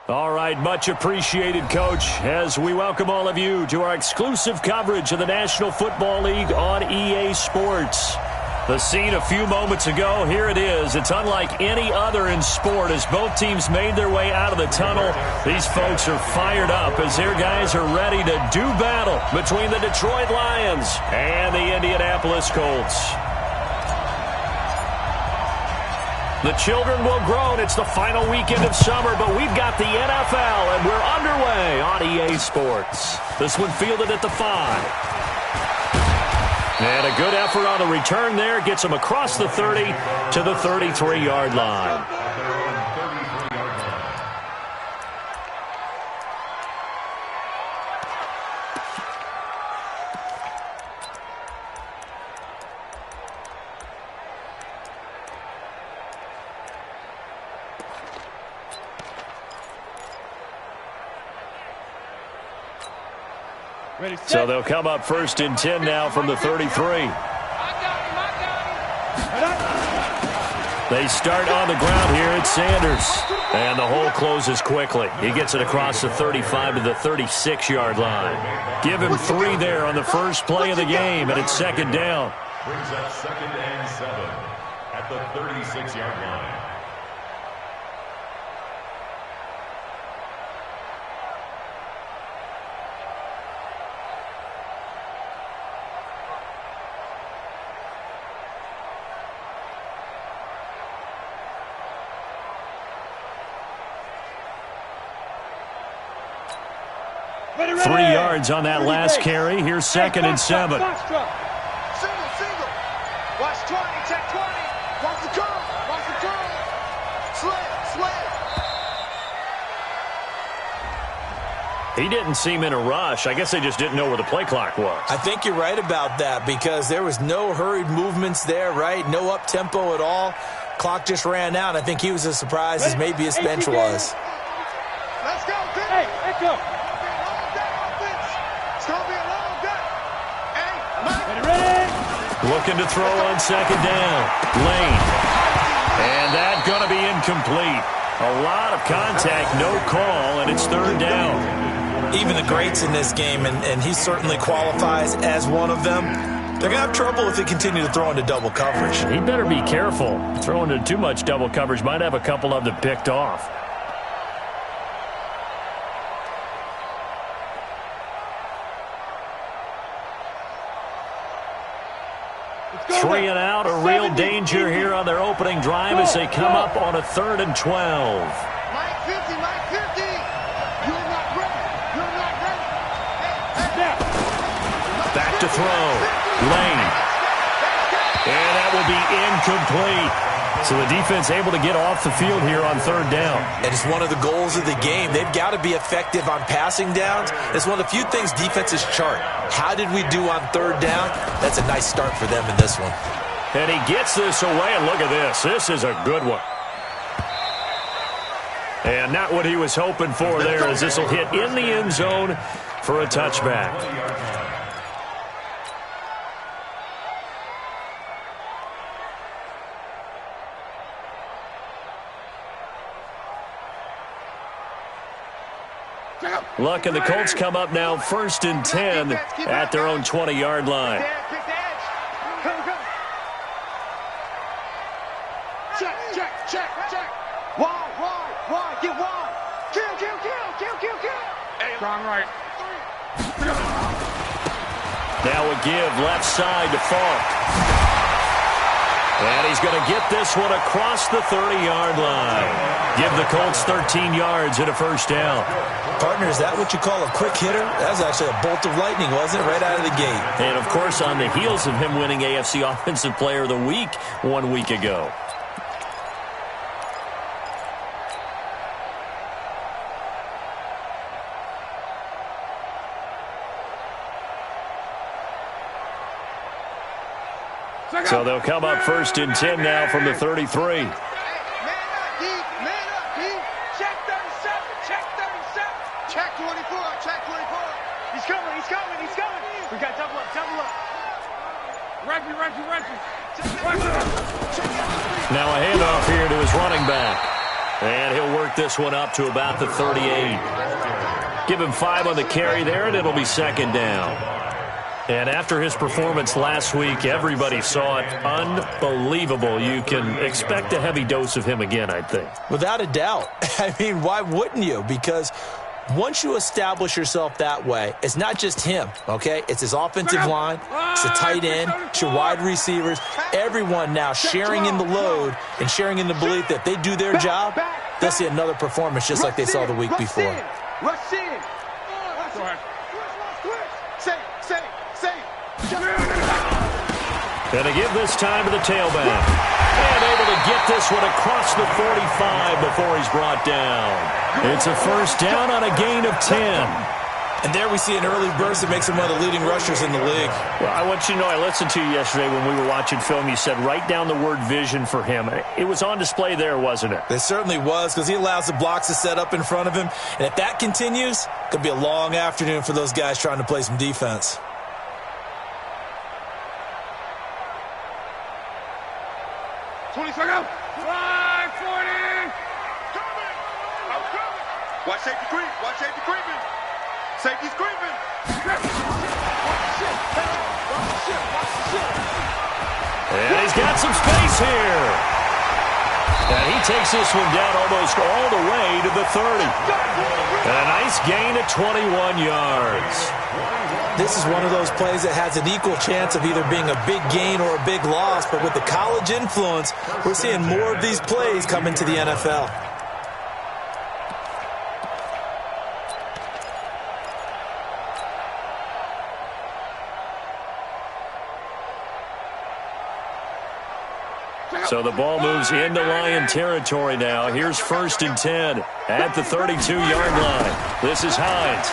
All right, much appreciated, Coach, as we welcome all of you to our exclusive coverage of the National Football League on EA Sports. The scene a few moments ago, here it is. It's unlike any other in sport as both teams made their way out of the tunnel. These folks are fired up as their guys are ready to do battle between the Detroit Lions and the Indianapolis Colts. The children will groan. It's the final weekend of summer, but we've got the NFL, and we're underway on EA Sports. This one fielded at the 5. And a good effort on the return there. Gets him across the 30 to the 33-yard line. 33. So they'll come up 1st and 10 now from the 33. They start on the ground here at Sanders. And the hole closes quickly. He gets it across the 35 to the 36-yard line. Give him 3 there on the first play of the game, and it's 2nd down. Brings up 2nd and 7 at the 36-yard line. Ready. 3 yards on that last carry. Here's 2nd and 7. Single. Watch 20, check 20. Watch the curl. Slip. He didn't seem in a rush. I guess they just didn't know where the play clock was. I think you're right about that because there was no hurried movements there, right? No up-tempo at all. Clock just ran out. I think he was as surprised as maybe his bench was. Let's go, Vinny. Hey, let's go. It's going to be a long day. Hey, Mike. Ready. Looking to throw on 2nd down. Lane. And that's going to be incomplete. A lot of contact, no call, and it's 3rd down. Even the greats in this game, and he certainly qualifies as one of them, they're going to have trouble if they continue to throw into double coverage. He better be careful. Throwing into too much double coverage might have a couple of them picked off. Three and out, a real danger here on their opening drive as they come up on a 3rd and 12. Mike 50. You're not ready. Back to throw. Lane. And that will be incomplete. So the defense able to get off the field here on 3rd down. And it's one of the goals of the game. They've got to be effective on passing downs. It's one of the few things defenses chart. How did we do on 3rd down? That's a nice start for them in this one. And he gets this away, and look at this. This is a good one. And not what he was hoping for there, as this will hit in the end zone for a touchback. Luck and the Colts come up now 1st and 10 at their own 20-yard line. Check. Wide. Get wide. Kill. Strong right. Now a give left side to Falk. And he's going to get this one across the 30-yard line. Give the Colts 13 yards and a 1st down. Partner, is that what you call a quick hitter? That was actually a bolt of lightning, wasn't it? Right out of the gate. And, of course, on the heels of him winning AFC Offensive Player of the Week 1 week ago. So they'll come up 1st and 10 now from the 33. Man up, D. Check 37. Check 24. He's coming. We got double up. Rugby. Now a handoff here to his running back. And he'll work this one up to about the 38. Give him 5 on the carry there, and it'll be second down. And after his performance last week, everybody saw it. Unbelievable. You can expect a heavy dose of him again, I think. Without a doubt. I mean, why wouldn't you? Because once you establish yourself that way, it's not just him, okay? It's his offensive line, it's the tight end, it's your wide receivers, everyone now sharing in the load and sharing in the belief that they do their job, they'll see another performance just like they saw the week before. Rush in. Go ahead. And to give this time to the tailback. And able to get this one across the 45 before he's brought down. It's a first down on a gain of 10. And there we see an early burst that makes him one of the leading rushers in the league. Well, I want you to know, I listened to you yesterday when we were watching film. You said write down the word vision for him. It was on display there, wasn't it? It certainly was, because he allows the blocks to set up in front of him. And if that continues, it could be a long afternoon for those guys trying to play some defense. Watch safety creep. Watch safety creeping. Safety's creeping. And he's got some space here. And he takes this one down almost all the way to the 30. And a nice gain of 21 yards. This is one of those plays that has an equal chance of either being a big gain or a big loss. But with the college influence, we're seeing more of these plays come into the NFL. So the ball moves into Lion territory now. Here's 1st and 10 at the 32-yard line. This is Hines.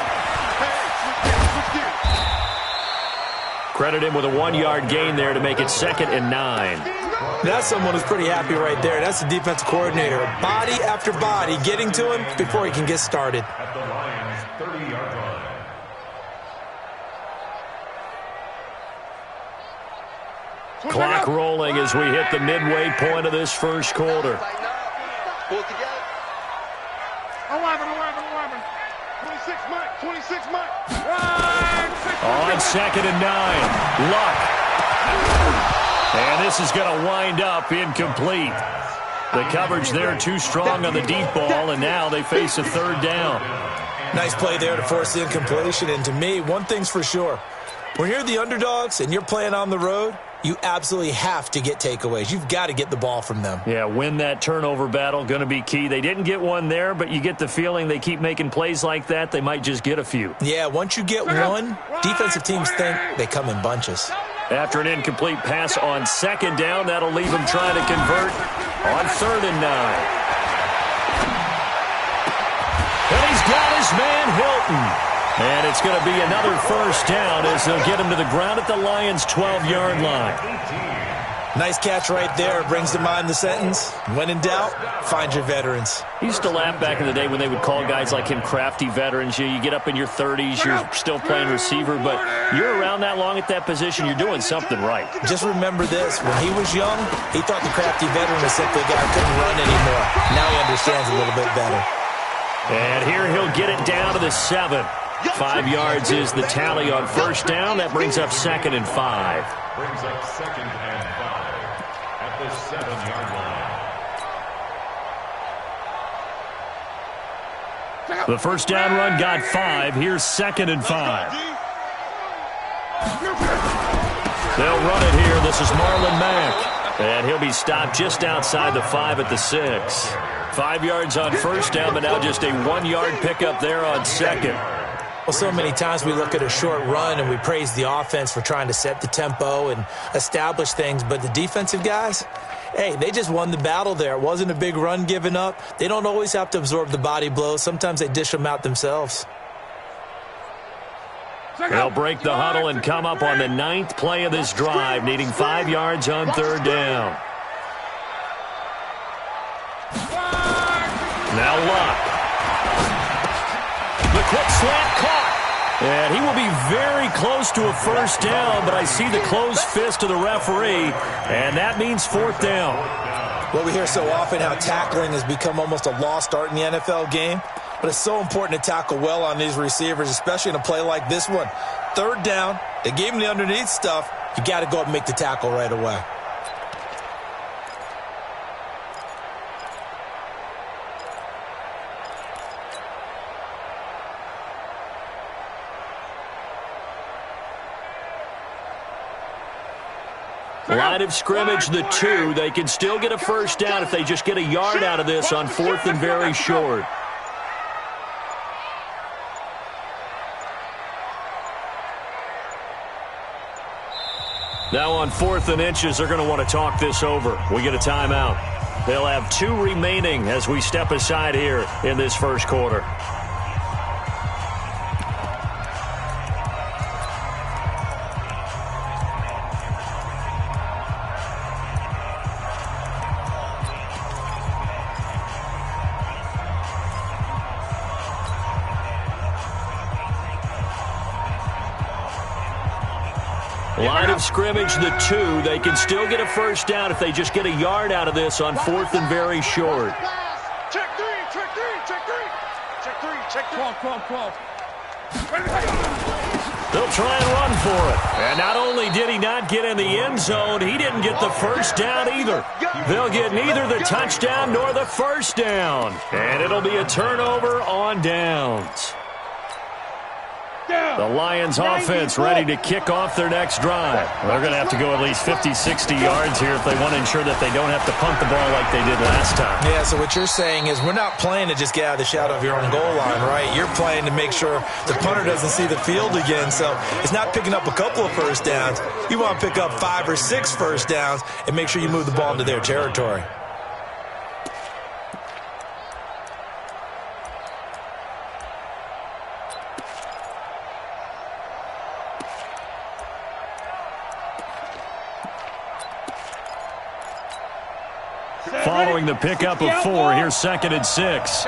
Credit him with a 1-yard gain there to make it 2nd and 9. That's someone who's pretty happy right there. That's the defensive coordinator. Body after body getting to him before he can get started. At the Lions' 30-yard line. Clock rolling as we hit the midway point of this first quarter. Pull it together. 26 Mike. On 2nd and 9. Luck. And this is going to wind up incomplete. The coverage there too strong on the deep ball, and now they face a 3rd down. Nice play there to force the incompletion. And to me, one thing's for sure. When you're the underdogs and you're playing on the road, you absolutely have to get takeaways. You've got to get the ball from them. Yeah, win that turnover battle, going to be key. They didn't get one there, but you get the feeling they keep making plays like that, they might just get a few. Yeah, once you get one, defensive teams think they come in bunches. After an incomplete pass on 2nd down, that'll leave them trying to convert on 3rd and 9. And he's got his man Hilton. And it's going to be another first down as they'll get him to the ground at the Lions' 12-yard line. Nice catch right there. Brings to mind the sentence, when in doubt, find your veterans. He used to laugh back in the day when they would call guys like him crafty veterans. You get up in your 30s, you're still playing receiver, but you're around that long at that position, you're doing something right. Just remember this. When he was young, he thought the crafty veteran was simply a guy who couldn't run anymore. Now he understands a little bit better. And here he'll get it down to the 7. 5 yards is the tally on first down. That brings up 2nd and 5. Brings up 2nd and 5 at the 7-yard line. The first down run got 5. Here's 2nd and 5. They'll run it here. This is Marlon Mack. And he'll be stopped just outside the 5 at the 6. 5 yards on first down, but now just a 1-yard pickup there on 2nd. Well, so many times we look at a short run and we praise the offense for trying to set the tempo and establish things, but the defensive guys, hey, they just won the battle there. It wasn't a big run given up. They don't always have to absorb the body blows. Sometimes they dish them out themselves. They'll break the huddle and come up on the 9th play of this drive, needing 5 yards on 3rd down. Now Luck. The quick slant caught. And he will be very close to a first down, but I see the closed fist of the referee, and that means 4th down. Well, we hear so often how tackling has become almost a lost art in the NFL game, but it's so important to tackle well on these receivers, especially in a play like this one. Third down, they gave him the underneath stuff. You got to go up and make the tackle right away. Line of scrimmage, the 2. They can still get a first down if they just get a yard out of this on 4th and very short. Now on 4th and inches, they're going to want to talk this over. We get a timeout. They'll have 2 remaining as we step aside here in this first quarter. Line of scrimmage, the 2. They can still get a first down if they just get a yard out of this on 4th and very short. Check 3, check 3, check 3. Check 3, check 3. Come. They'll try and run for it. And not only did he not get in the end zone, he didn't get the first down either. They'll get neither the touchdown nor the first down. And it'll be a turnover on downs. The Lions offense ready to kick off their next drive. They're going to have to go at least 50, 60 yards here if they want to ensure that they don't have to punt the ball like they did last time. Yeah, so what you're saying is we're not playing to just get out of the shadow of your own goal line, right? You're playing to make sure the punter doesn't see the field again. So it's not picking up a couple of first downs. You want to pick up 5 or 6 first downs and make sure you move the ball into their territory. Following the pickup of 4, here's 2nd and 6.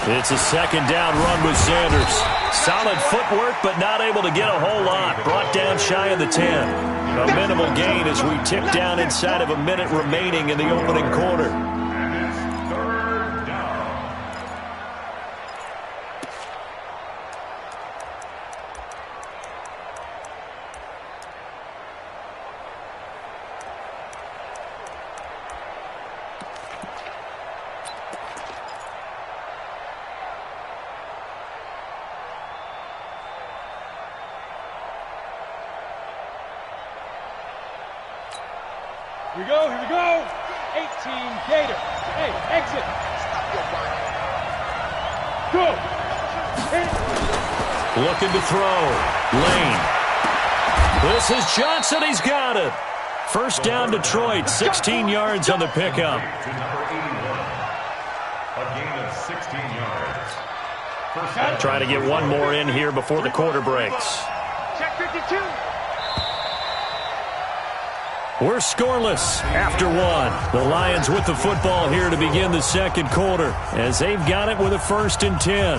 It's a 2nd down run with Sanders. Solid footwork, but not able to get a whole lot. Brought down shy of the 10. A minimal gain as we tick down inside of a minute remaining in the opening quarter. Here we go. 18 Gator. Hey, exit. Stop your body. Go. Looking to throw. Lane. This is Johnson. He's got it. First down, Detroit. 16 yards on the pickup. To number 81. A gain of 16 yards. First down. Trying to get one more in here before the quarter breaks. Check 52. We're scoreless after 1. The Lions with the football here to begin the second quarter as they've got it with a 1st and 10.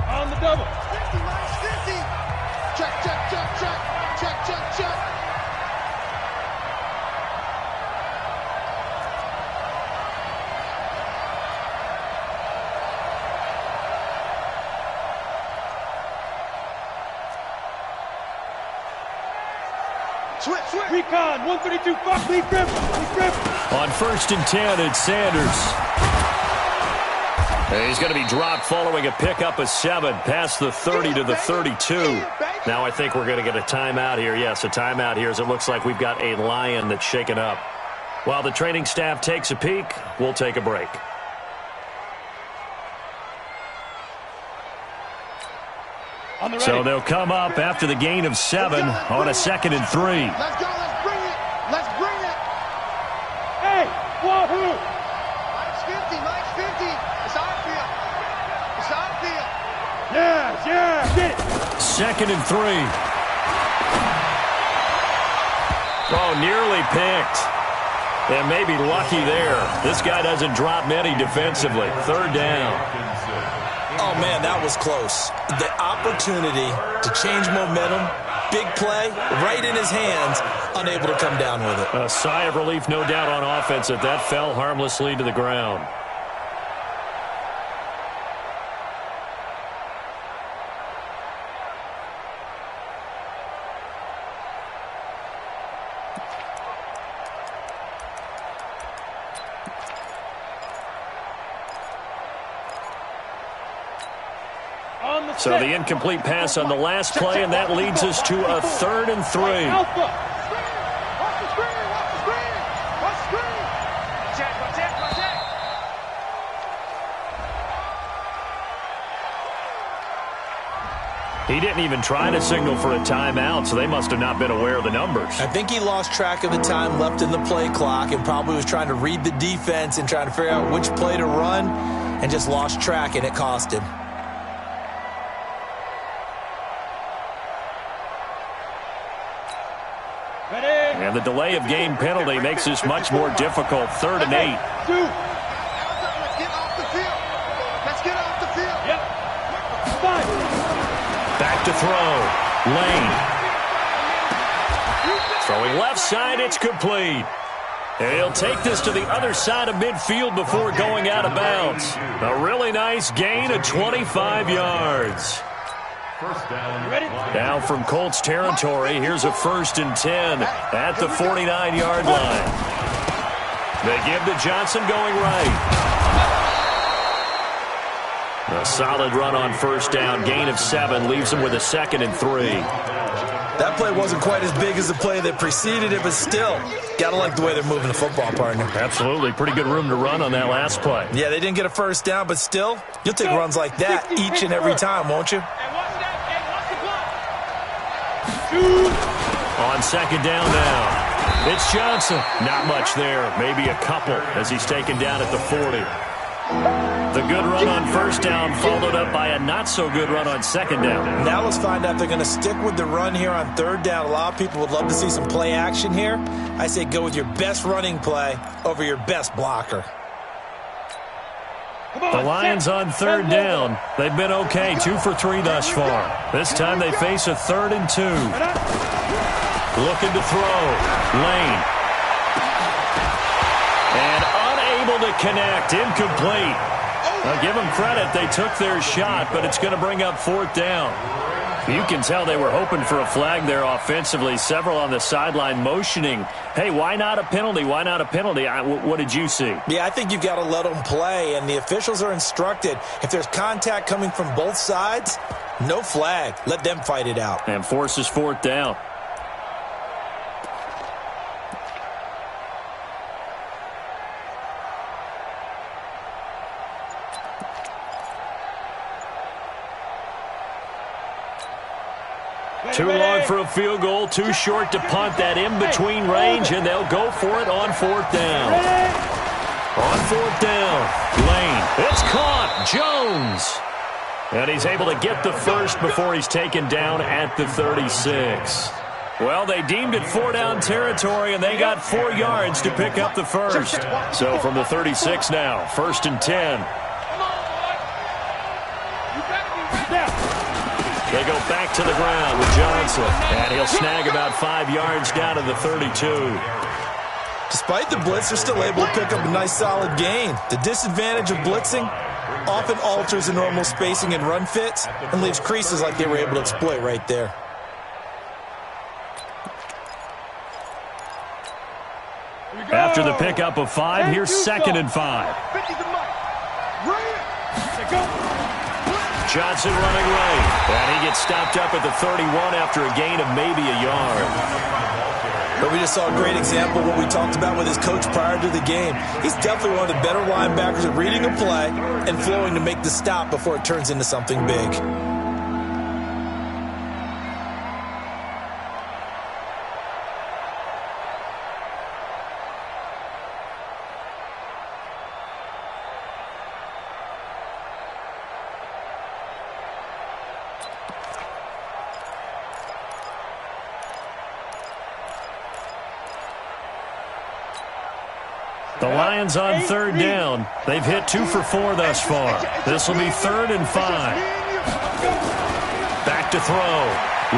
On the double. 50 minus 50. Check. Switch. Recon, 132, fuck, lead grip. On 1st and 10, it's Sanders. He's going to be dropped following a pickup of 7 past the 30 to the 32. Now I think we're going to get a timeout here. Yes, a timeout here as it looks like we've got a Lion that's shaken up. While the training staff takes a peek, we'll take a break. So they'll come up after the gain of 7 on a 2nd and 3. Let's go. Let's bring it. Hey, wahoo. Minus 50. It's our field. Yeah, get it. 2nd and 3. Oh, nearly picked. And maybe lucky there. This guy doesn't drop many defensively. Third down. Oh, man, that was close. The opportunity to change momentum, big play, right in his hands, unable to come down with it. A sigh of relief, no doubt, on offense that fell harmlessly to the ground. So the incomplete pass on the last play, and that leads us to a 3rd and 3. Watch the screen, watch the screen, watch the screen. Watch that. He didn't even try to signal for a timeout, so they must have not been aware of the numbers. I think he lost track of the time left in the play clock and probably was trying to read the defense and trying to figure out which play to run and just lost track, and it cost him. And the delay of game penalty makes this much more difficult. 3rd and 8. Let's get off the field. Let's get off the field. Yep. Back to throw. Lane. Throwing left side, it's complete. And he'll take this to the other side of midfield before going out of bounds. A really nice gain of 25 yards. First down. Now from Colts territory, here's a 1st and 10 at the 49-yard line. They give to Johnson going right. A solid run on 1st down, gain of 7, leaves him with a 2nd and 3. That play wasn't quite as big as the play that preceded it, but still, gotta like the way they're moving the football, partner. Absolutely. Pretty good room to run on that last play. Yeah, they didn't get a 1st down, but still, you'll take runs like that each and every time, won't you? On 2nd down now, it's Johnson. Not much there, maybe a couple as he's taken down at the 40. The good run on 1st down followed up by a not-so-good run on 2nd down. Now let's find out if they're going to stick with the run here on 3rd down. A lot of people would love to see some play action here. I say go with your best running play over your best blocker. The Lions on 3rd down. They've been okay, 2 for 3 thus far. This time they face a 3rd and 2. Looking to throw. Lane. And unable to connect. Incomplete. I'll give them credit. They took their shot, but it's going to bring up 4th down. You can tell they were hoping for a flag there offensively. Several on the sideline motioning, hey, why not a penalty? Why not a penalty? What did you see? Yeah, I think you've got to let them play, and the officials are instructed. If there's contact coming from both sides, no flag. Let them fight it out. And forces 4th down. Too long for a field goal, too short to punt that in-between range, and they'll go for it on 4th down. On 4th down, Lane. It's caught. Jones. And he's able to get the first before he's taken down at the 36. Well, they deemed it 4-down territory, and they got 4 yards to pick up the first. So from the 36 now, 1st and 10. They go back to the ground with Johnson, and he'll snag about 5 yards down to the 32. Despite the blitz, they're still able to pick up a nice solid gain. The disadvantage of blitzing often alters the normal spacing and run fits and leaves creases like they were able to exploit right there. After the pickup of 5, here's 2nd and 5. Johnson running right, and he gets stopped up at the 31 after a gain of maybe a yard. But we just saw a great example of what we talked about with his coach prior to the game. He's definitely one of the better linebackers at reading a play and flowing to make the stop before it turns into something big. The Lions on third down. They've hit 2 for 4 thus far. This will be 3rd and 5. Back to throw.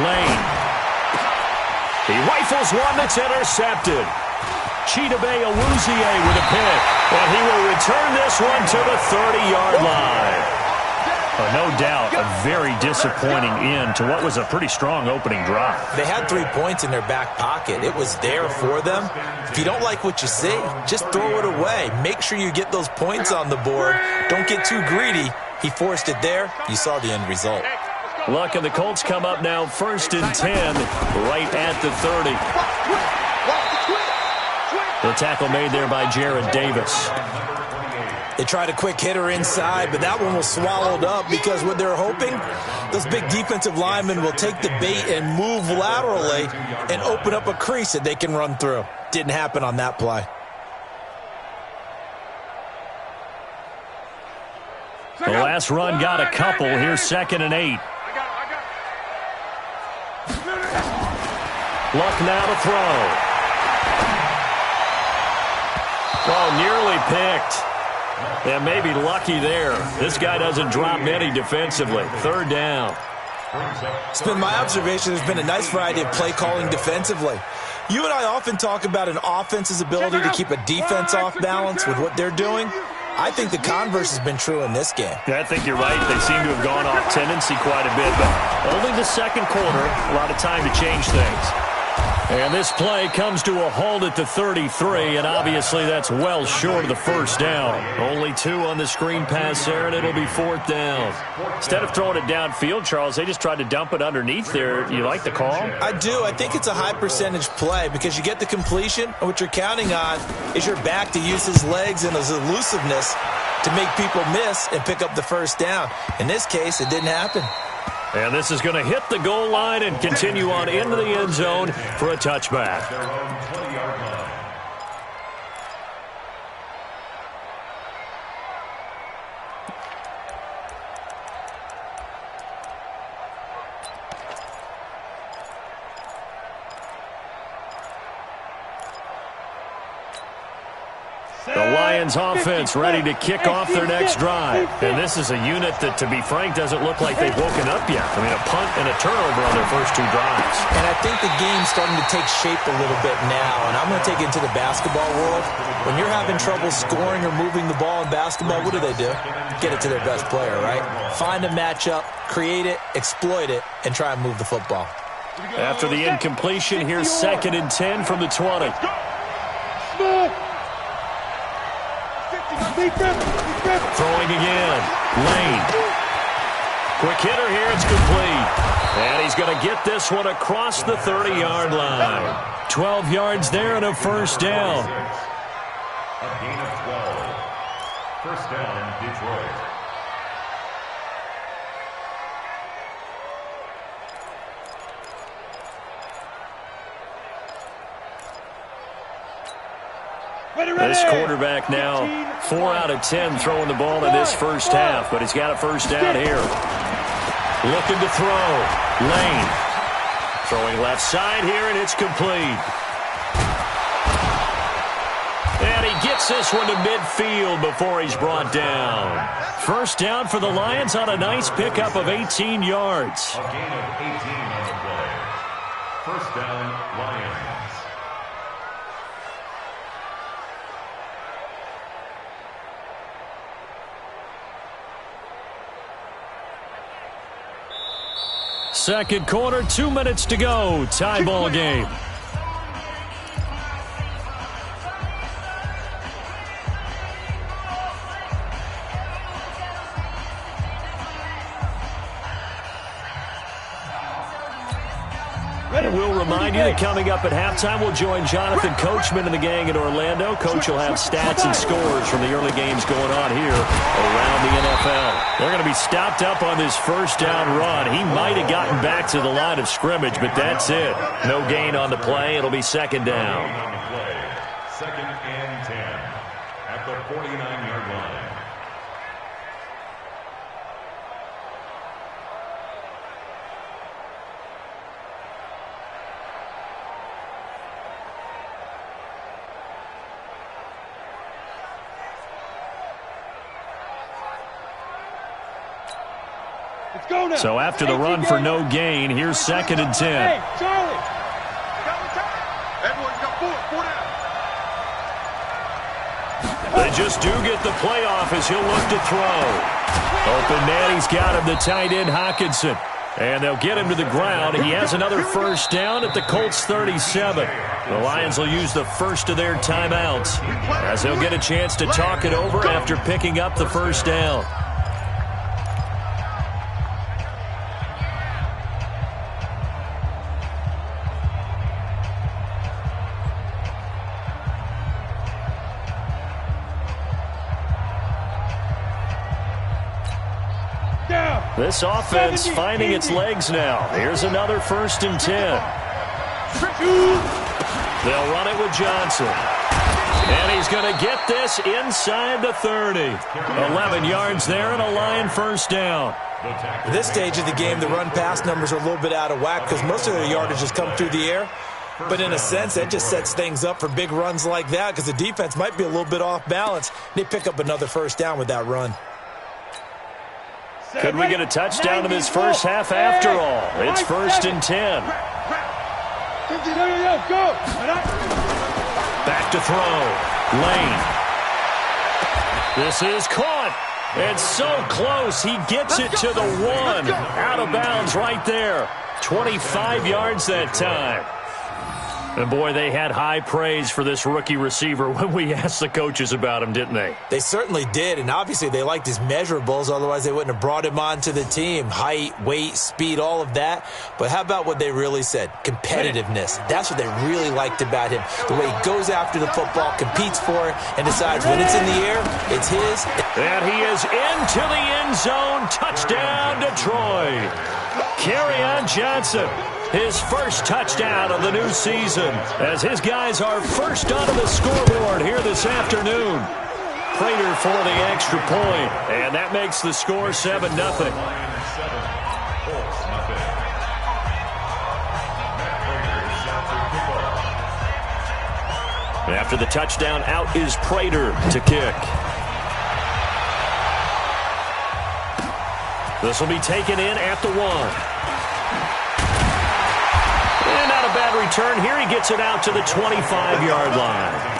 Lane. He rifles one that's intercepted. Chidobe Awuzie with a pick. And he will return this one to the 30-yard line. No doubt a very disappointing end to what was a pretty strong opening drive. They had 3 points in their back pocket. It was there for them. If you don't like what you see, just throw it away. Make sure you get those points on the board. Don't get too greedy. He forced it there. You saw the end result. Luck and the Colts come up now 1st and 10 right at the 30. The tackle made there by Jared Davis. They tried a quick hitter inside, but that one was swallowed up because what they're hoping, those big defensive linemen will take the bait and move laterally and open up a crease that they can run through. Didn't happen on that play. The last run got a couple. Here's 2nd and 8. Luck now to throw. Oh, nearly picked. Yeah, maybe lucky there. This guy doesn't drop many defensively. 3rd down. It's been my observation there's been a nice variety of play calling defensively. You and I often talk about an offense's ability to keep a defense off balance with what they're doing. I think the converse has been true in this game. Yeah, I think you're right. They seem to have gone off tendency quite a bit, but only the 2nd quarter, a lot of time to change things. And this play comes to a halt at the 33, and obviously that's well short of the 1st down. Only 2 on the screen pass there, and it'll be 4th down. Instead of throwing it downfield, Charles, they just tried to dump it underneath there. You like the call? I do. I think it's a high-percentage play because you get the completion, and what you're counting on is your back to use his legs and his elusiveness to make people miss and pick up the 1st down. In this case, it didn't happen. And this is going to hit the goal line and continue on into the end zone for a touchback. The Lions offense ready to kick off their next drive. And this is a unit that, to be frank, doesn't look like they've woken up yet. I mean, a punt and a turnover on their first 2 drives. And I think the game's starting to take shape a little bit now. And I'm going to take it into the basketball world. When you're having trouble scoring or moving the ball in basketball, what do? Get it to their best player, right? Find a matchup, create it, exploit it, and try and move the football. After the incompletion, here's 2nd and 10 from the 20. Throwing again. Lane. Quick hitter here. It's complete. And he's going to get this one across the 30-yard line. 12 yards there and a 1st down. A gain of 12. 1st down, Detroit. This quarterback now 4 out of 10 throwing the ball in this 1st half, but he's got a 1st down here. Looking to throw. Lane. Throwing left side here, and it's complete. And he gets this one to midfield before he's brought down. 1st down for the Lions on a nice pickup of 18 yards. A gain of 18 on the play. 1st down, Lions. Second quarter, 2 minutes to go. Tie ball game. And we'll remind you that coming up at halftime, we'll join Jonathan Coachman and the gang in Orlando. Coach will have stats and scores from the early games going on here around the NFL. They're going to be stopped up on this 1st down run. He might have gotten back to the line of scrimmage, but that's it. No gain on the play. It'll be 2nd down. 2nd and 10 at the 49-yard line. go now. So after the run for no gain, here's 2nd and 10. Hey, Charlie. Everyone got four down. They just do get the playoff as he'll look to throw. Open man, he's got him, the tight end Hockenson. And they'll get him to the ground. He has another first down at the Colts 37. The Lions will use the first of their timeouts as they'll get a chance to talk it over after picking up the first down. This offense finding its legs now. Here's another 1st and 10. They'll run it with Johnson. And he's going to get this inside the 30. 11 yards there and a Lion first down. At this stage of the game, the run-pass numbers are a little bit out of whack because most of their yardage has come through the air. But in a sense, that just sets things up for big runs like that because the defense might be a little bit off balance. They pick up another first down with that run. Could we get a touchdown in this first half after all? It's 1st and 10. Back to throw. Lane. This is caught. It's so close. He gets it to the 1. Out of bounds right there. 25 yards that time. And, boy, they had high praise for this rookie receiver when we asked the coaches about him, didn't they? They certainly did, and obviously they liked his measurables. Otherwise, they wouldn't have brought him onto the team. Height, weight, speed, all of that. But how about what they really said? Competitiveness. That's what they really liked about him. The way he goes after the football, competes for it, and decides when it's in the air, it's his. And he is into the end zone. Touchdown, Detroit. Kerryon Johnson. His first touchdown of the new season as his guys are first onto the scoreboard here this afternoon. Prater for the extra point, and that makes the score 7-0. After the touchdown, out is Prater to kick. This will be taken in at the 1. And not a bad return here. He gets it out to the 25-yard line.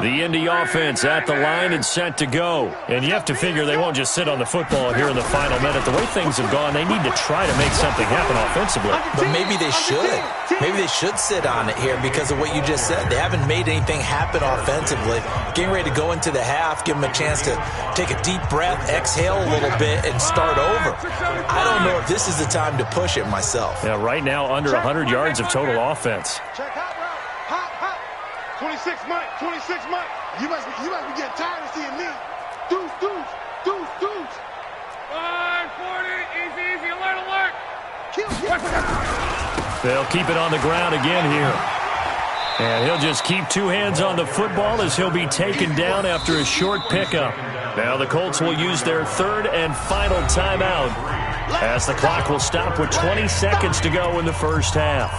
The Indy offense at the line and set to go. And you have to figure they won't just sit on the football here in the final minute. The way things have gone, they need to try to make something happen offensively. But maybe they should. Maybe they should sit on it here because of what you just said. They haven't made anything happen offensively. Getting ready to go into the half, give them a chance to take a deep breath, exhale a little bit, and start over. I don't know if this is the time to push it myself. Yeah, right now under 100 yards of total offense. Check hot route. Hot. 26 Mike. You must be getting tired of seeing me. Deuce. 540. Easy. Alert. They'll keep it on the ground again here. And he'll just keep two hands on the football as he'll be taken down after a short pickup. Now the Colts will use their 3rd and final timeout as the clock will stop with 20 seconds to go in the first half.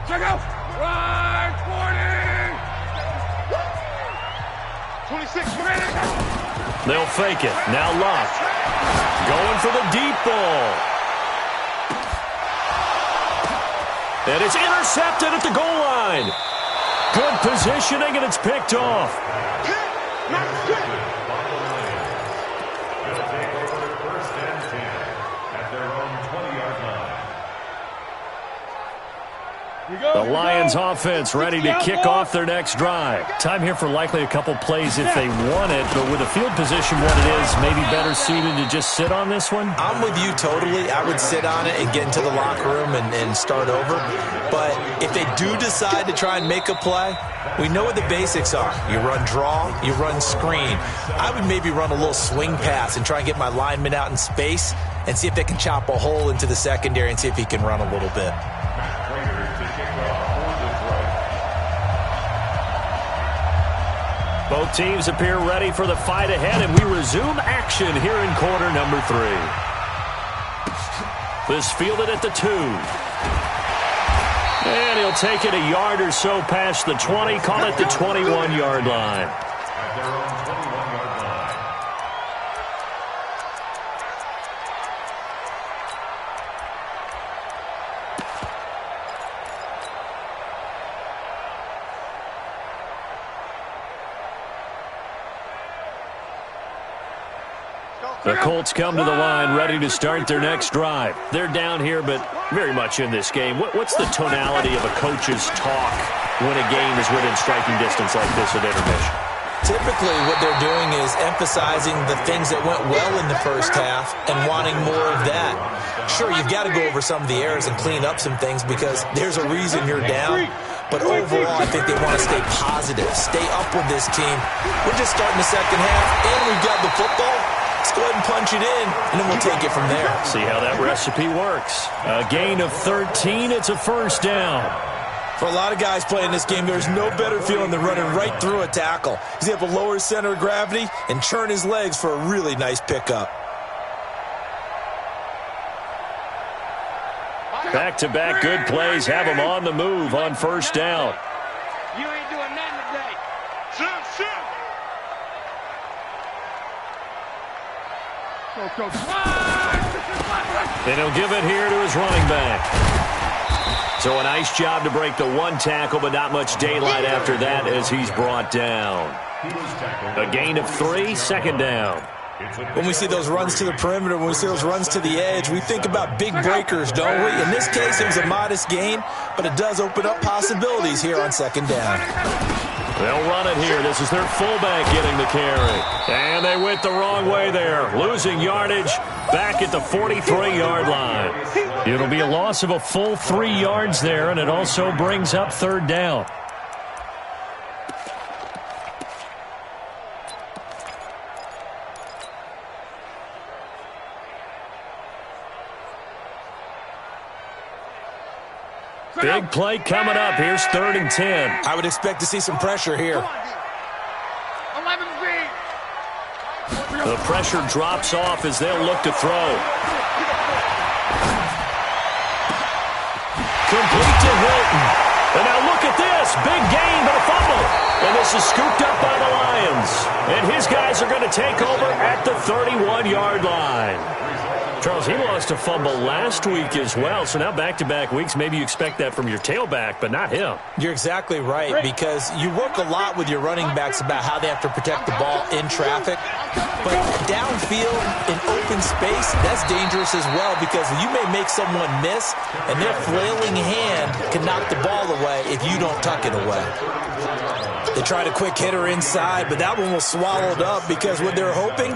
Check out. Right, 40. 26. They'll fake it. Now Locke. Going for the deep ball. And it's intercepted at the goal line. Good positioning, and it's picked off. They'll take over 1st and 10 at their own 20-yard line. The Lions offense ready to kick off their next drive. Time here for likely a couple plays if they want it, but with the field position what it is, maybe better suited to just sit on this one? I'm with you totally. I would sit on it and get into the locker room and start over. But if they do decide to try and make a play, we know what the basics are. You run draw, you run screen. I would maybe run a little swing pass and try and get my lineman out in space and see if they can chop a hole into the secondary and see if he can run a little bit. Both teams appear ready for the fight ahead, and we resume action here in quarter number 3. This fielded at the 2. And he'll take it a yard or so past the 20, call it the 21-yard line. At their own 21-yard line. The Colts come to the line ready to start their next drive. They're down here, but very much in this game. What's the tonality of a coach's talk when a game is within striking distance like this at intermission? Typically, what they're doing is emphasizing the things that went well in the first half and wanting more of that. Sure, you've got to go over some of the errors and clean up some things because there's a reason you're down. But overall, I think they want to stay positive, stay up with this team. We're just starting the second half, and we've got the football. Let's go ahead and punch it in, and then we'll take it from there. See how that recipe works. A gain of 13, it's a first down. For a lot of guys playing this game, there's no better feeling than running right through a tackle. He's able to lower his center of gravity and churn his legs for a really nice pickup. Back-to-back good plays have him on the move on first down. You ain't doing nothing today. Shoot. Go. And he'll give it here to his running back. So a nice job to break the one tackle, but not much daylight after that as he's brought down. A gain of 3, second down. When we see those runs to the perimeter, when we see those runs to the edge, we think about big breakers, don't we? In this case, it was a modest gain, but it does open up possibilities here on second down. They'll run it here. This is their fullback getting the carry. And they went the wrong way there, losing yardage back at the 43-yard line. It'll be a loss of a full 3 yards there, and it also brings up third down. Big play coming up. Here's 3rd and 10. I would expect to see some pressure here. 11 feet. The pressure drops off as they'll look to throw. Complete to Hilton. And now look at this. Big gain, but a fumble. And this is scooped up by the Lions. And his guys are going to take over at the 31-yard line. Charles, he lost a fumble last week as well, so now back-to-back weeks, maybe you expect that from your tailback, but not him. You're exactly right, because you work a lot with your running backs about how they have to protect the ball in traffic, but downfield in open space, that's dangerous as well, because you may make someone miss, and their flailing hand can knock the ball away if you don't tuck it away. They tried a quick hitter inside, but that one was swallowed up because what they're hoping,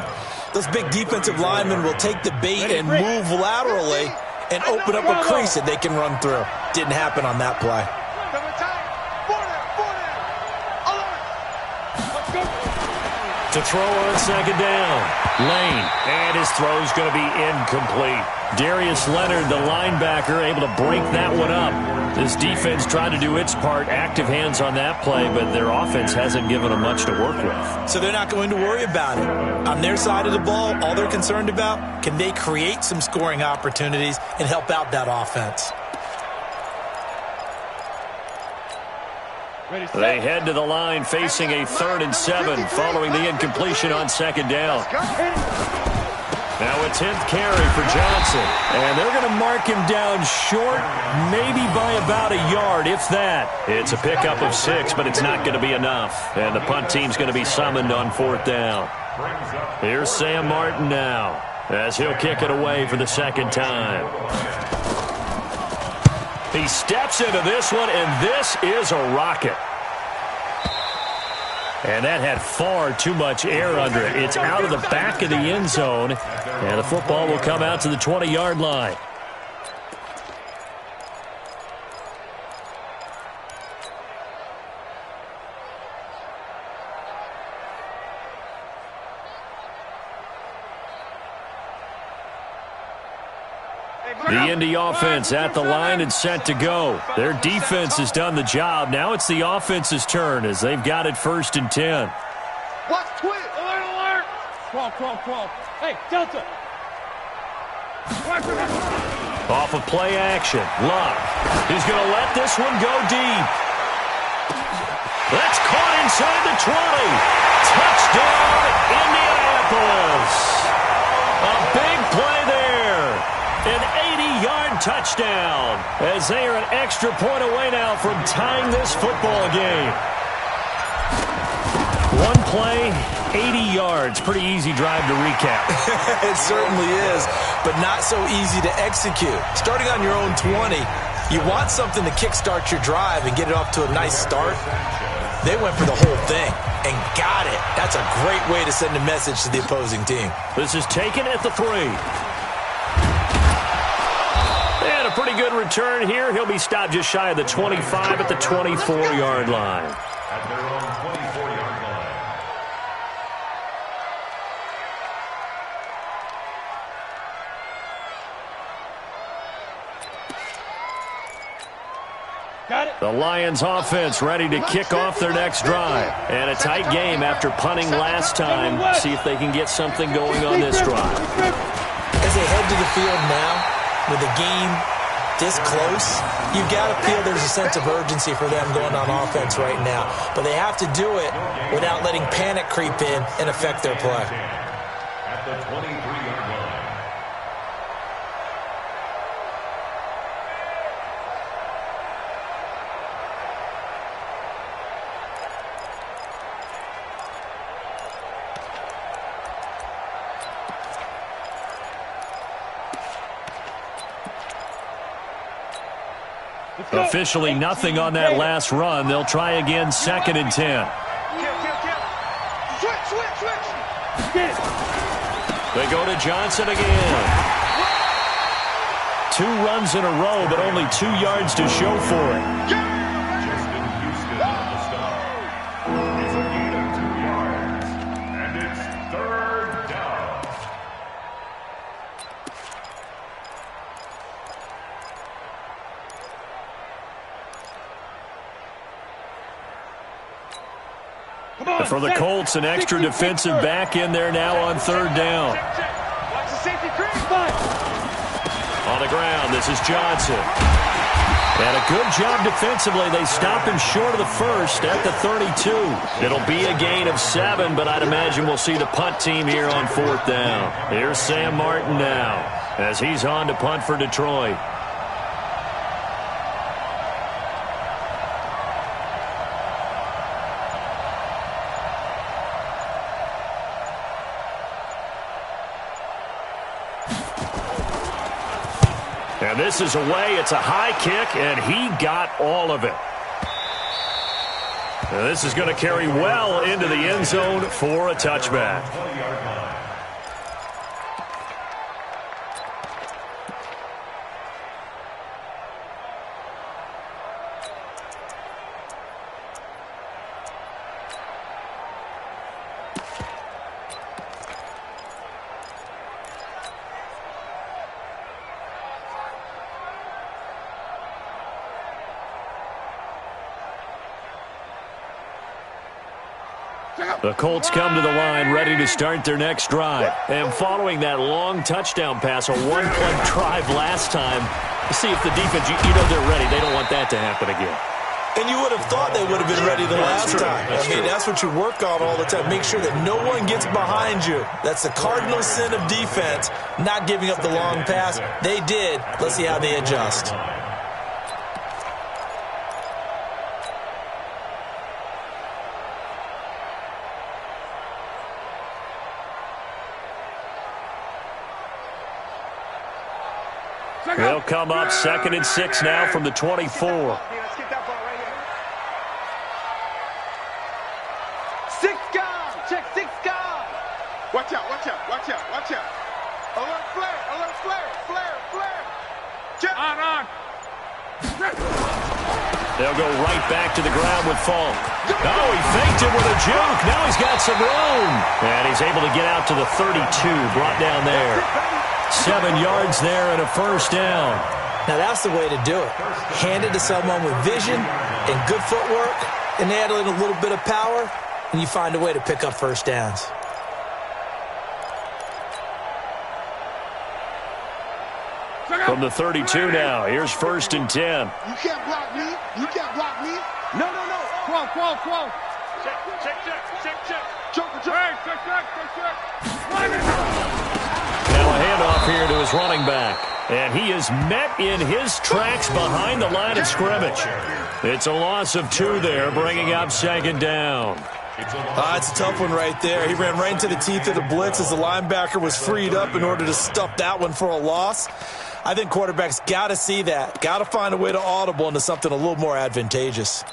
those big defensive linemen will take the bait and move laterally and open up a crease that they can run through. Didn't happen on that play. To throw on second down. Lane, and his throw's going to be incomplete. Darius Leonard, the linebacker, able to break that one up. This defense tried to do its part, active hands on that play, but their offense hasn't given them much to work with. So they're not going to worry about it. On their side of the ball, all they're concerned about, can they create some scoring opportunities and help out that offense? They head to the line facing a 3rd and 7 following the incompletion on second down. Now a 10th carry for Johnson. And they're going to mark him down short, maybe by about a yard, if that. It's a pickup of 6, but it's not going to be enough. And the punt team's going to be summoned on 4th down. Here's Sam Martin now, as he'll kick it away for the second time. He steps into this one, and this is a rocket. And that had far too much air under it. It's out of the back of the end zone, and the football will come out to the 20-yard line. The Indy offense at the line and set to go. Their defense has done the job. Now it's the offense's turn as they've got it 1st and 10. Watch twitch. Alert, alert. Crawl. Hey, Delta. Off of play action. Luck. He's going to let this one go deep. That's caught inside the 20. Touchdown, Indianapolis. A big play there. An 80-yard touchdown as they are an extra point away now from tying this football game. One play, 80 yards. Pretty easy drive to recap. It certainly is, but not so easy to execute. Starting on your own 20, you want something to kickstart your drive and get it off to a nice start. They went for the whole thing and got it. That's a great way to send a message to the opposing team. This is taken at the 3. And a pretty good return here. He'll be stopped just shy of the 25 at the 24-yard line. At their own 24-yard line. Got it. The Lions offense ready to kick off their next drive. And a tight game after punting last time. See if they can get something going on this drive. As they head to the field now, with the game this close, you've got to feel there's a sense of urgency for them going on offense right now. But they have to do it without letting panic creep in and affect their play. At the 23-yard line. Officially nothing on that last run. They'll try again 2nd and 10. Switch. They go to Johnson again. 2 runs in a row, but only 2 yards to show for it. Justin Houston on the stop. It's a gain of 2 yards. And it's 3rd down. For the Colts, an extra defensive back in there now on 3rd down. Watch the safety creep. On the ground, this is Johnson. And a good job defensively. They stop him short of the 1st at the 32. It'll be a gain of 7, but I'd imagine we'll see the punt team here on 4th down. Here's Sam Martin now as he's on to punt for Detroit. And this is away. It's a high kick, and he got all of it. And this is going to carry well into the end zone for a touchback. 20-yard line. The Colts come to the line ready to start their next drive. And following that long touchdown pass, a one-play drive last time, see if the defense, you know they're ready. They don't want that to happen again. And you would have thought they would have been ready the last time. That's what you work on all the time. Make sure that no one gets behind you. That's the cardinal sin of defense, not giving up the long pass. They did. Let's see how they adjust. They'll come up 2nd and 6 now from the 24. Let's get that ball right here. 6 guys. Check 6 guys. Watch out. Alert flare. Check. On. They'll go right back to the ground with Falk. Oh, he faked it with a juke. Now he's got some room. And he's able to get out to the 32, brought down there. 7 yards there and a first down. Now, that's the way to do it. Hand it to someone with vision and good footwork, and add in a little bit of power, and you find a way to pick up first downs. From the 32 now, here's 1st and 10. You can't block me. You can't block me. No. Quo. Check. Joker, check. Now a handoff here to his running back. And he is met in his tracks behind the line of scrimmage. It's a loss of 2 there, bringing up 2nd down. It's a tough one right there. He ran right into the teeth of the blitz as the linebacker was freed up in order to stuff that one for a loss. I think quarterbacks got to see that. Got to find a way to audible into something a little more advantageous.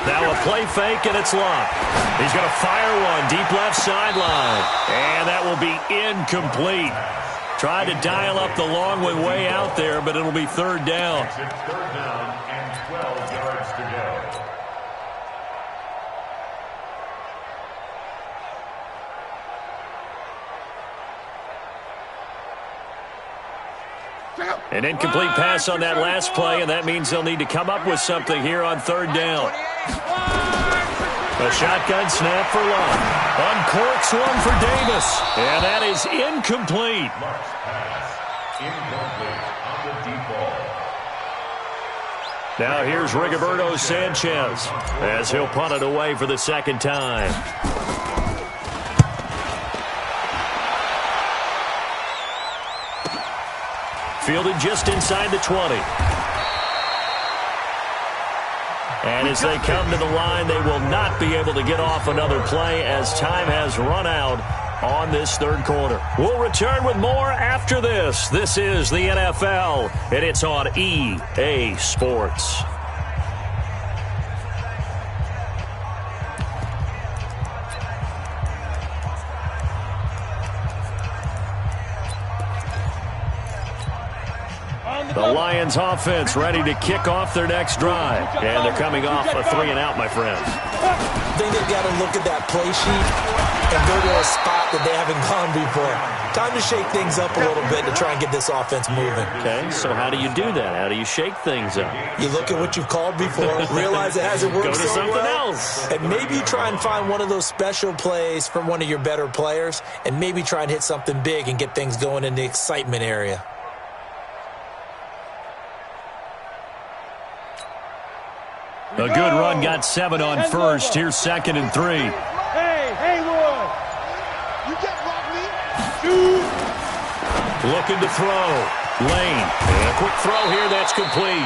Now a play fake, and it's locked. He's going to fire one deep left sideline. And that will be incomplete. Tried to dial up the long way out there, but it'll be 3rd down. It's 3rd down and 12 yards to go. An incomplete pass on that last play, and that means they'll need to come up with something here on 3rd down. A shotgun snap for Love. Uncorks one for Davis. And that is incomplete. Mark's pass. Incomplete on the deep ball. Now here's Rigoberto Sanchez as he'll punt it away for the 2nd time. Fielded just inside the 20. And as they come to the line, they will not be able to get off another play as time has run out on this 3rd quarter. We'll return with more after this. This is the NFL, and it's on EA Sports. The Lions offense ready to kick off their next drive. And they're coming off a 3-and-out, my friends. I think they've got to look at that play sheet and go to a spot that they haven't gone before. Time to shake things up a little bit to try and get this offense moving. Okay, so how do you do that? How do you shake things up? You look at what you've called before, realize it hasn't worked Go to so something well, else. and maybe try and find one of those special plays from one of your better players, and maybe try and hit something big and get things going in the excitement area. A good run got 7 on 1st. Here's 2nd and 3. Hey, Haywood! You can't block me. Looking to throw. Lane. And a quick throw here. That's complete.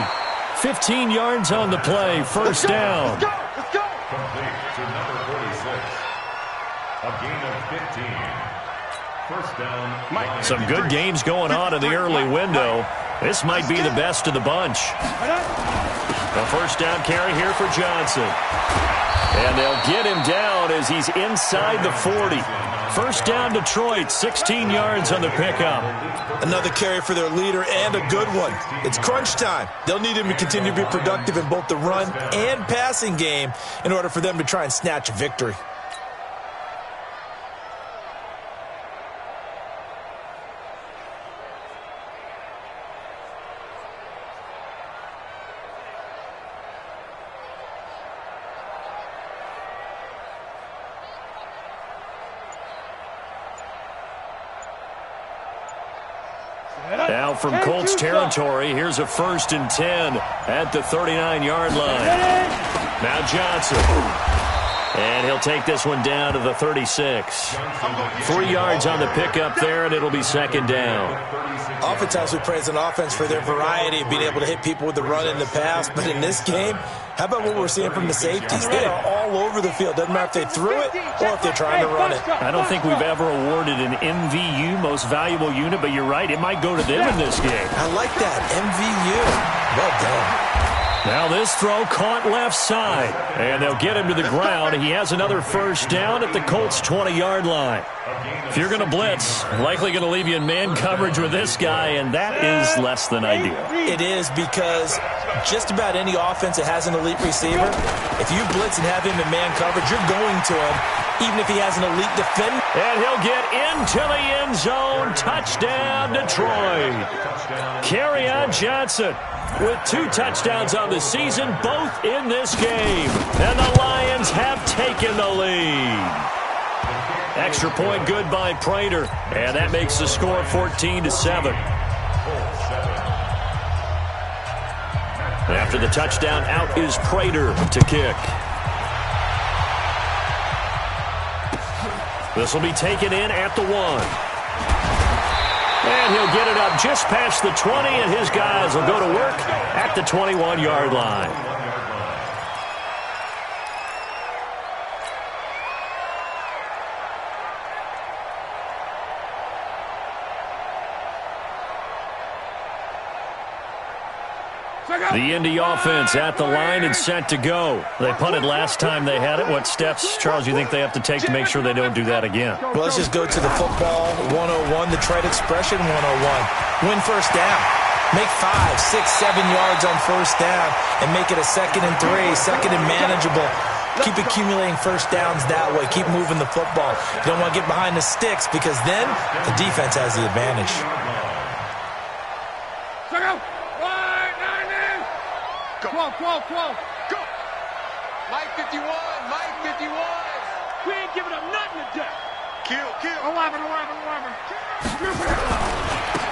15 yards on the play. First down. Let's go. Complete to number 46. A gain of 15. First down. Some good games going on in the early window. This might be the best of the bunch. A first down carry here for Johnson. And they'll get him down as he's inside the 40. First down Detroit, 16 yards on the pickup. Another carry for their leader and a good one. It's crunch time. They'll need him to continue to be productive in both the run and passing game in order for them to try and snatch a victory. Now from Colts territory, here's a 1st and 10 at the 39-yard line. Now Johnson. And he'll take this one down to the 36. 3 yards on the pickup there, and it'll be 2nd down. Oftentimes we praise an offense for their variety of being able to hit people with the run and the pass, but in this game, how about what we're seeing from the safeties? They are all over the field. Doesn't matter if they threw it or if they're trying to run it. I don't think we've ever awarded an MVU, most valuable unit, but you're right, it might go to them in this game. I like that, MVU. Well done. Now this throw caught left side, and they'll get him to the ground. He has another first down at the Colts' 20-yard line. If you're going to blitz, likely going to leave you in man coverage with this guy, and that is less than ideal. It is, because just about any offense that has an elite receiver, if you blitz and have him in man coverage, you're going to him, even if he has an elite defender. And he'll get into the end zone. Touchdown, Detroit. Kerryon Johnson with 2 touchdowns on the season, both in this game. And the Lions have taken the lead. Extra point good by Prater, and that makes the score 14-7. After the touchdown, out is Prater to kick. This will be taken in at the 1. And he'll get it up just past the 20, and his guys will go to work at the 21-yard line. The Indy offense at the line and set to go. They punted last time they had it. What steps, Charles, do you think they have to take to make sure they don't do that again? Well, let's just go to the football 101, the trade expression 101. Win first down. Make 5, 6, 7 yards on first down and make it a 2nd and 3, 2nd and manageable. Keep accumulating first downs that way. Keep moving the football. You don't want to get behind the sticks, because then the defense has the advantage. Go! Mike 51, Mike 51. We ain't giving up nothing today. Kill. 11.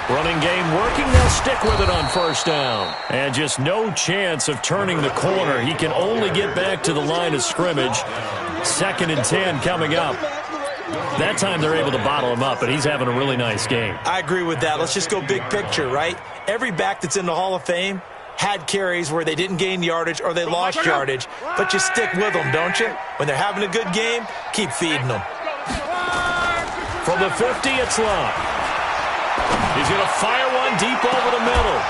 Running game working. They'll stick with it on first down. And just no chance of turning the corner. He can only get back to the line of scrimmage. 2nd and 10 coming up. That time they're able to bottle him up, but he's having a really nice game. I agree with that. Let's just go big picture, right? Every back that's in the Hall of Fame had carries where they didn't gain yardage or they lost yardage, but you stick with them, don't you? When they're having a good game, keep feeding them. From the 50, it's Love. He's going to fire one deep over the middle.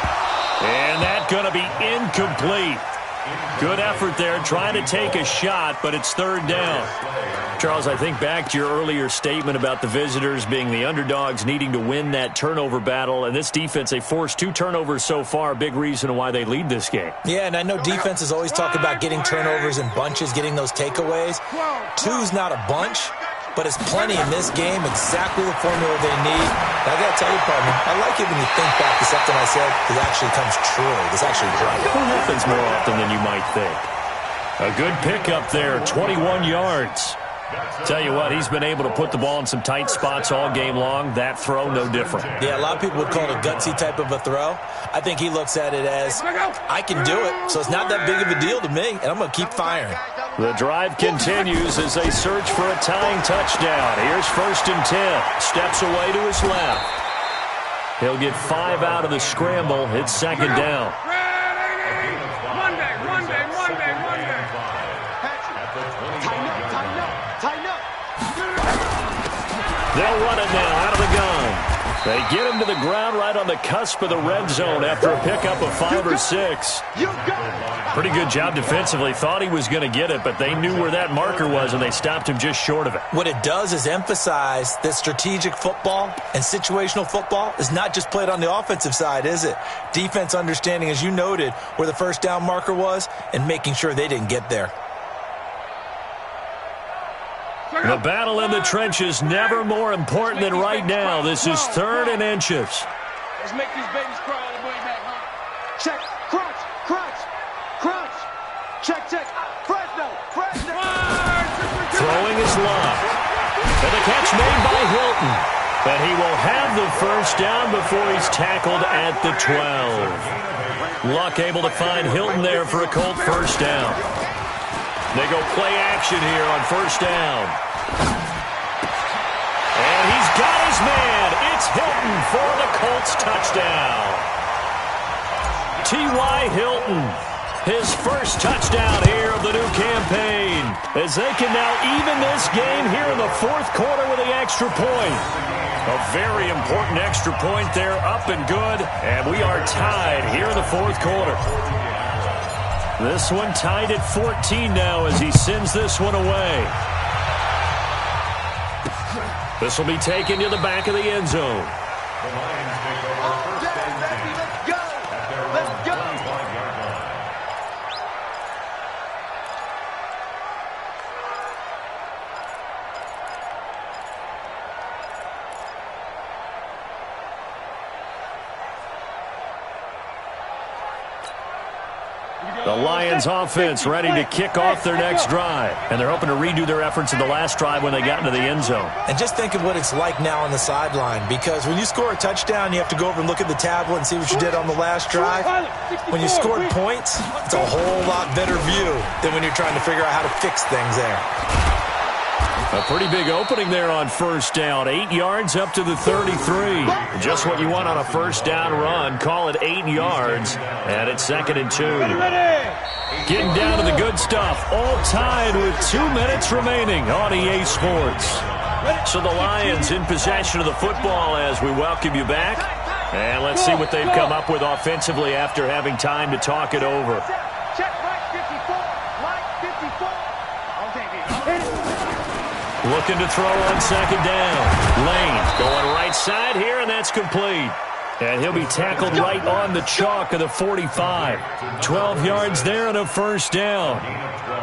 And that's going to be incomplete. Good effort there, trying to take a shot, but it's 3rd down. Charles, I think back to your earlier statement about the visitors being the underdogs, needing to win that turnover battle. And this defense, they forced 2 turnovers so far, big reason why they lead this game. Yeah, and I know defenses always talk about getting turnovers in bunches, getting those takeaways. 2's not a bunch, but it's plenty in this game, exactly the formula they need. And I got to tell you, partner, I like it when you think back to something I said that actually comes true. It's actually right. It happens more often than you might think. A good pickup there, 21 yards. Tell you what, he's been able to put the ball in some tight spots all game long. That throw, no different. Yeah, a lot of people would call it a gutsy type of a throw. I think he looks at it as, I can do it, so it's not that big of a deal to me, and I'm going to keep firing. The drive continues as they search for a tying touchdown. Here's 1st and 10. Steps away to his left. He'll get 5 out of the scramble. It's 2nd down. They'll run it now out of the gun. They get him to the ground right on the cusp of the red zone after a pickup of 5 or 6. Pretty good job defensively. Thought he was going to get it, but they knew where that marker was, and they stopped him just short of it. What it does is emphasize that strategic football and situational football is not just played on the offensive side, is it? Defense understanding, as you noted, where the first down marker was and making sure they didn't get there. The battle in the trenches never more important than right now. This is 3rd and inches. Let's make these babies cry all the way back, huh? Check. Crunch. Check. Fresno. Throwing is Love. And the catch made by Hilton. But he will have the first down before he's tackled at the 12. Luck able to find Hilton there for a Colt first down. They go play action here on first down. And he's got his man. It's Hilton for the Colts touchdown. T.Y. Hilton, his first touchdown here of the new campaign, as they can now even this game here in the 4th quarter with the extra point. A very important extra point there, up and good, and we are tied here in the 4th quarter. This one tied at 14 now as he sends this one away. This will be taken to the back of the end zone. The Lions take over first and 10 Let's go. at their own Let's go. 25-yard line. The Lions offense ready to kick off their next drive. And they're hoping to redo their efforts in the last drive when they got into the end zone. And just think of what it's like now on the sideline, because when you score a touchdown, you have to go over and look at the tablet and see what you did on the last drive. When you scored points, it's a whole lot better view than when you're trying to figure out how to fix things there. A pretty big opening there on first down. 8 yards up to the 33. Just what you want on a first down run. Call it 8 yards. And it's 2nd and 2. Getting down to the good stuff. All tied with 2 minutes remaining on EA Sports. So the Lions in possession of the football as we welcome you back. And let's see what they've come up with offensively after having time to talk it over. Check Mike 54. Mike 54. I'll take it. Looking to throw on second down. Lane going right side here, and that's complete. And he'll be tackled right on the chalk of the 45. 12 yards there and a first down.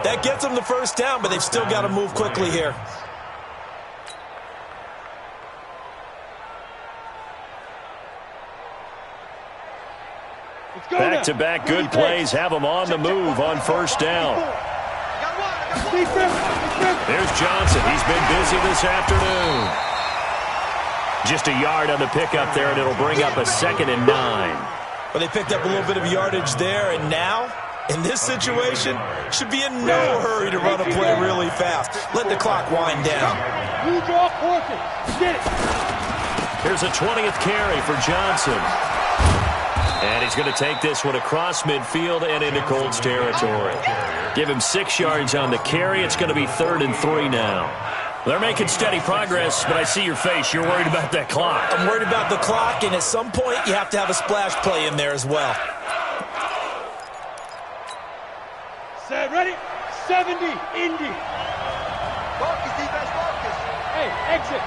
That gets them the first down, but they've still got to move quickly here. Back-to-back good plays have them on the move on first down. Here's Johnson. He's been busy this afternoon. Just a yard on the pickup there, and it'll bring up a 2nd and 9. Well, they picked up a little bit of yardage there, and now, in this situation, should be in no hurry to run a play really fast. Let the clock wind down. You draw forces. Get it. Here's a 20th carry for Johnson. And he's going to take this one across midfield and into Colts territory. Give him 6 yards on the carry. It's going to be 3rd and 3 now. They're making steady progress, but I see your face. You're worried about that clock. I'm worried about the clock, and at some point, you have to have a splash play in there as well. Set, ready? 70, Indy. Focus, defense, focus. Hey, exit.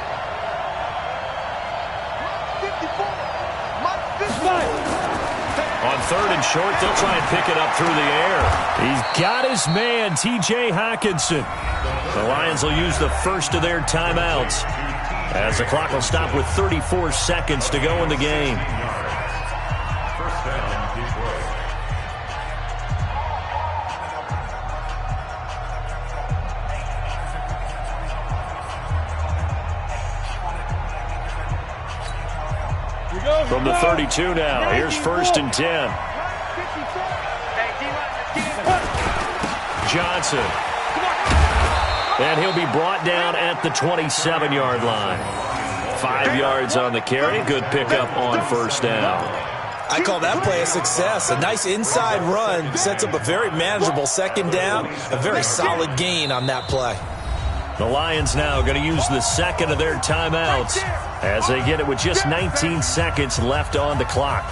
54. Mike 54. On 3rd and short, they'll try and pick it up through the air. He's got his man, T.J. Hockenson. The Lions will use the first of their timeouts as the clock will stop with 34 seconds to go in the game. First down, Detroit. From the 32 now, here's 1st and 10. Johnson. And he'll be brought down at the 27-yard line. 5 yards on the carry. Good pickup on first down. I call that play a success. A nice inside run sets up a very manageable 2nd down. A very solid gain on that play. The Lions now going to use the 2nd of their timeouts as they get it with just 19 seconds left on the clock.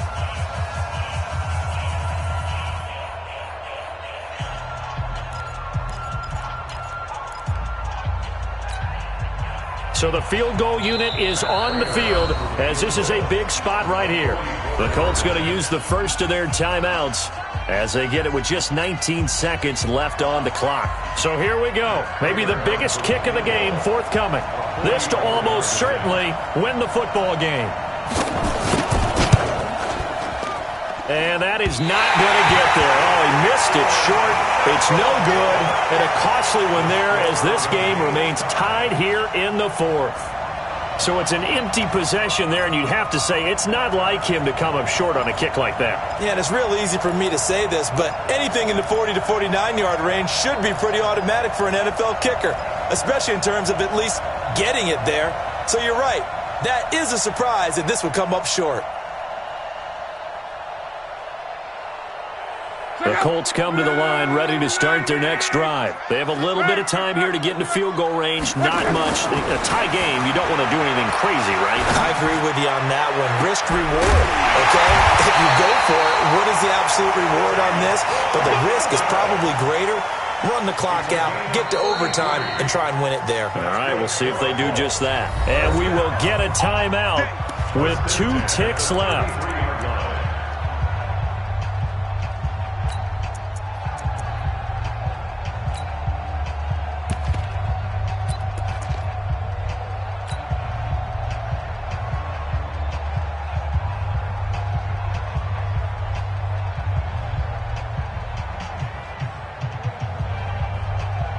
So the field goal unit is on the field as this is a big spot right here. The Colts going to use the first of their timeouts as they get it with just 19 seconds left on the clock. So here we go. Maybe the biggest kick of the game forthcoming. This to almost certainly win the football game. And that is not going to get there. Oh, he missed it short. It's no good. And a costly one there as this game remains tied here in the 4th. So it's an empty possession there, and you'd have to say it's not like him to come up short on a kick like that. Yeah, and it's real easy for me to say this, but anything in the 40 to 49-yard range should be pretty automatic for an NFL kicker, especially in terms of at least getting it there. So you're right. That is a surprise that this would come up short. The Colts come to the line ready to start their next drive. They have a little bit of time here to get into field goal range. Not much. A tie game, you don't want to do anything crazy, right? I agree with you on that one. Risk reward, okay? If you go for it, what is the absolute reward on this? But the risk is probably greater. Run the clock out, get to overtime, and try and win it there. All right, we'll see if they do just that. And we will get a timeout with 2 ticks left.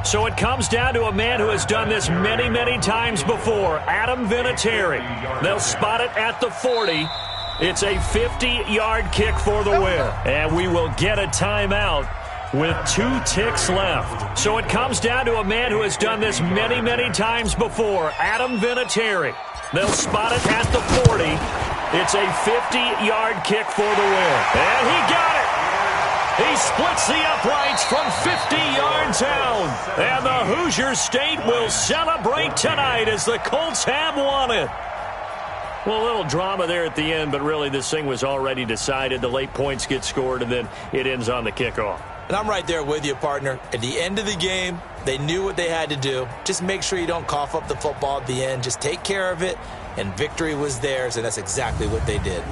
So it comes down to a man who has done this many, many times before, Adam Vinatieri. They'll spot it at the 40. It's a 50-yard kick for the win. And we will get a timeout with 2 ticks left. So it comes down to a man who has done this many, many times before, Adam Vinatieri. They'll spot it at the 40. It's a 50-yard kick for the win. And he got it. He splits the uprights from 50 yards out. And the Hoosier State will celebrate tonight as the Colts have won it. Well, a little drama there at the end, but really this thing was already decided. The late points get scored, and then it ends on the kickoff. And I'm right there with you, partner. At the end of the game, they knew what they had to do. Just make sure you don't cough up the football at the end. Just take care of it, and victory was theirs, and that's exactly what they did.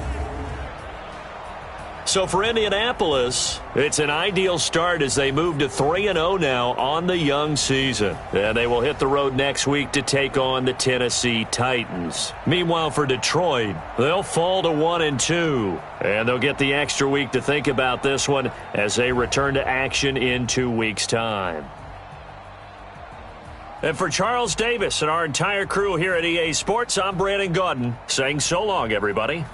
So for Indianapolis, it's an ideal start as they move to 3-0 now on the young season. And they will hit the road next week to take on the Tennessee Titans. Meanwhile, for Detroit, they'll fall to 1-2. And they'll get the extra week to think about this one as they return to action in 2 weeks' time. And for Charles Davis and our entire crew here at EA Sports, I'm Brandon Gaudin saying so long, everybody.